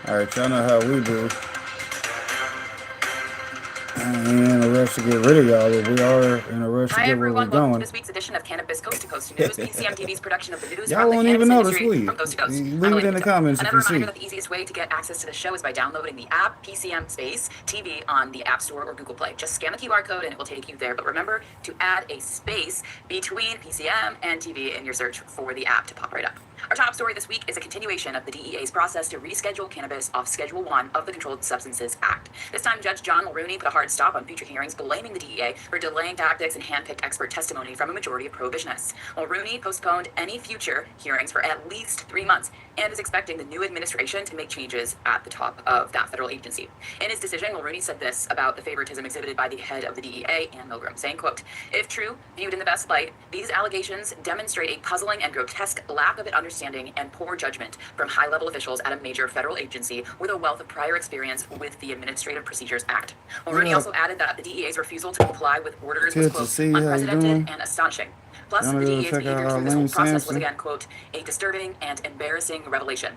All right, y'all know how we do. I ain't in a rush to get rid of y'all, but we are in a rush to Hi get where we're everyone, welcome to going. this week's edition of Cannabis Coast to Coast News, PCMTV's production of the news Y'all from the won't even cannabis notice, will industry you? from coast to coast. I'm Leave it Elaine in the Gupta. comments if Another you reminder see. that the easiest way to get access to the show is by downloading the app PCM Space TV on the App Store or Google Play. Just scan the QR code and it will take you there. But remember to add a space between PCM and TV in your search for the app to pop right up. Our top story this week is a continuation of the DEA's process to reschedule cannabis off Schedule 1 of the Controlled Substances Act. This time, Judge John Mulrooney put a hard stop on future hearings, blaming the DEA for delaying tactics and handpicked expert testimony from a majority of prohibitionists. Mulrooney postponed any future hearings for at least 3 months and is expecting the new administration to make changes at the top of that federal agency. In his decision, Mulrooney said this about the favoritism exhibited by the head of the DEA, Ann Milgram, saying, quote, "If true, viewed in the best light, these allegations demonstrate a puzzling and grotesque lack of understanding and poor judgment from high-level officials at a major federal agency with a wealth of prior experience with the Administrative Procedures Act." Mulrooney also added that the DEA's refusal to comply with orders was, Good to quote, see you. How you unprecedented doing? and astonishing. Plus, Y'all the go DEA's check out behavior through this Lane whole process was Sampson. again, quote, a disturbing and embarrassing revelation.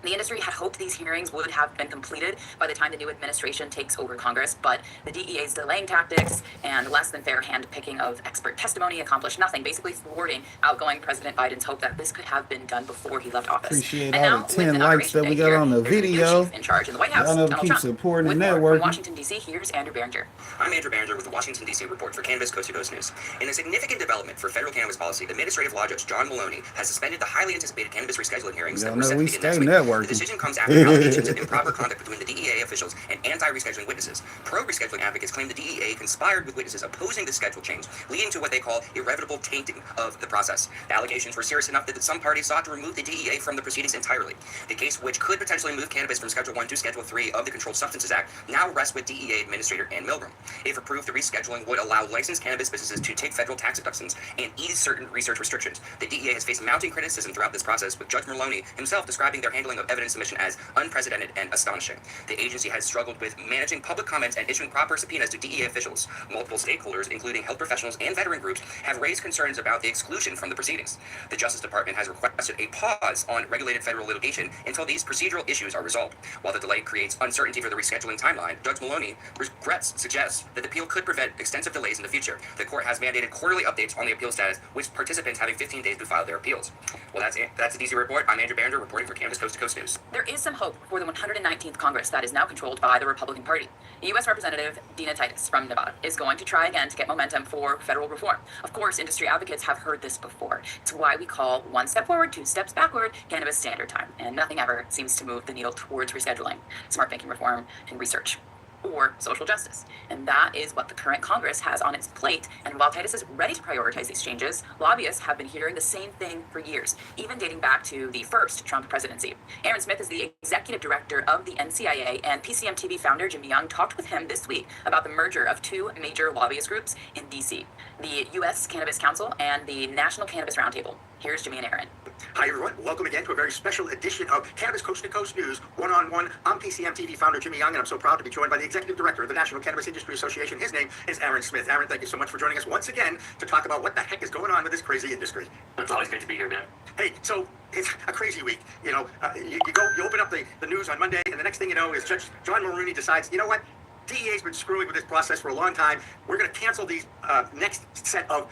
The industry had hoped these hearings would have been completed by the time the new administration takes over Congress, but the DEA's delaying tactics and less than fair hand-picking of expert testimony accomplished nothing, basically thwarting outgoing President Biden's hope that this could have been done before he left office. Appreciate And all now, the with 10 likes Inauguration that we Day got here, on the there's a new video. chief in charge in the White Y'all House, know to Donald keep Trump. supporting With the more from networking. Washington, D.C., here's Andrew Behringer. I'm Andrew Behringer with the Washington, D.C. report for Cannabis Coast to Coast News. In a significant development for federal cannabis policy, Administrative Law Judge John Maloney has suspended the highly anticipated cannabis rescheduling hearings Y'all that were know set to we begin stay next week. networking. The decision comes after allegations of improper conduct between the DEA officials and anti-rescheduling witnesses. Pro-rescheduling advocates claim the DEA conspired with witnesses opposing the schedule change, leading to what they call irrevocable tainting of the process. The allegations were serious enough that some parties sought to remove the DEA from the proceedings entirely. The case, which could potentially move cannabis from Schedule 1 to Schedule 3 of the Controlled Substances Act, now rests with DEA Administrator Ann Milgram. If approved, the rescheduling would allow licensed cannabis businesses to take federal tax deductions and ease certain research restrictions. The DEA has faced mounting criticism throughout this process, with Judge Maloney himself describing their handling of evidence submission as unprecedented and astonishing. The agency has struggled with managing public comments and issuing proper subpoenas to DEA officials. Multiple stakeholders, including health professionals and veteran groups, have raised concerns about the exclusion from the proceedings. The Justice Department has requested a pause on regulated federal litigation until these procedural issues are resolved. While the delay creates uncertainty for the rescheduling timeline, Judge Maloney regrets suggests that the appeal could prevent extensive delays in the future. The court has mandated quarterly updates on the appeal status, with participants having 15 days to file their appeals. Well, that's it. That's the DC report. I'm Andrew Behringer reporting for Cannabis Coast to Coast News. There is some hope for the 119th Congress that is now controlled by the Republican Party. U.S. Representative Dina Titus from Nevada is going to try again to get momentum for federal reform. Of course, industry advocates have heard this before. It's why we call one step forward, two steps backward cannabis standard time, and nothing ever seems to move the needle towards rescheduling, smart banking reform, and research, or social justice. And that is what the current Congress has on its plate. And while Titus is ready to prioritize these changes, lobbyists have been hearing the same thing for years, even dating back to the first Trump presidency. Aaron Smith is the executive director of the NCIA, and PCM TV founder Jimmy Young talked with him this week about the merger of two major lobbyist groups in DC, the U.S. Cannabis Council and the National Cannabis Roundtable. Here's Jimmy and Aaron. Hi, everyone. Welcome again to a very special edition of Cannabis Coast to Coast News, one-on-one. I'm PCM TV founder Jimmy Young, and I'm so proud to be joined by the executive director of the National Cannabis Industry Association. His name is Aaron Smith. Aaron, thank you so much for joining us once again to talk about what the heck is going on with this crazy industry. It's always great to be here, man. Hey, so it's a crazy week. You open up the news on Monday, and the next thing you know is Judge John Mulrooney decides, you know what? DEA's been screwing with this process for a long time. We're going to cancel these next set of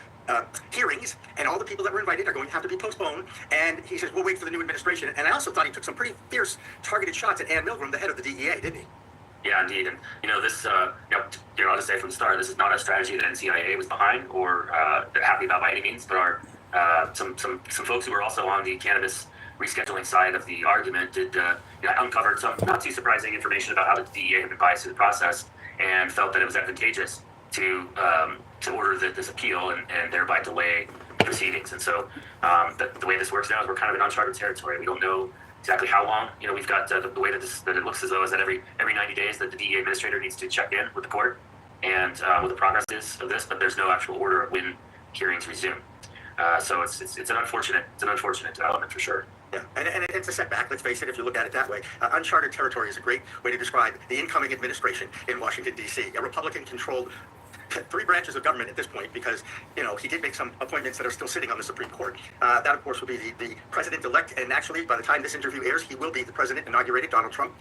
hearings, and all the people that were invited are going to have to be postponed. And he says, we'll wait for the new administration. And I also thought he took some pretty fierce targeted shots at Ann Milgram, the head of the DEA, didn't he? Yeah, indeed. And, I'll just say from the start, this is not a strategy that NCIA was behind or they're happy about by any means, but some folks who were also on the cannabis rescheduling side of the argument did uncovered some not too surprising information about how the DEA had been biased through the process and felt that it was advantageous to order this appeal and thereby delay proceedings. And so the way this works now is we're kind of in uncharted territory. We don't know exactly how long. We've got the way that it looks as though is that every 90 days that the DEA administrator needs to check in with the court and what the progress is of this, but there's no actual order of when hearings resume. So it's an unfortunate development for sure. Yeah, and it's a setback, let's face it, if you look at it that way. Uncharted territory is a great way to describe the incoming administration in Washington, D.C., a Republican-controlled 3 branches of government at this point, because, he did make some appointments that are still sitting on the Supreme Court. That, of course, will be the president-elect, and actually, by the time this interview airs, he will be the president inaugurated, Donald Trump.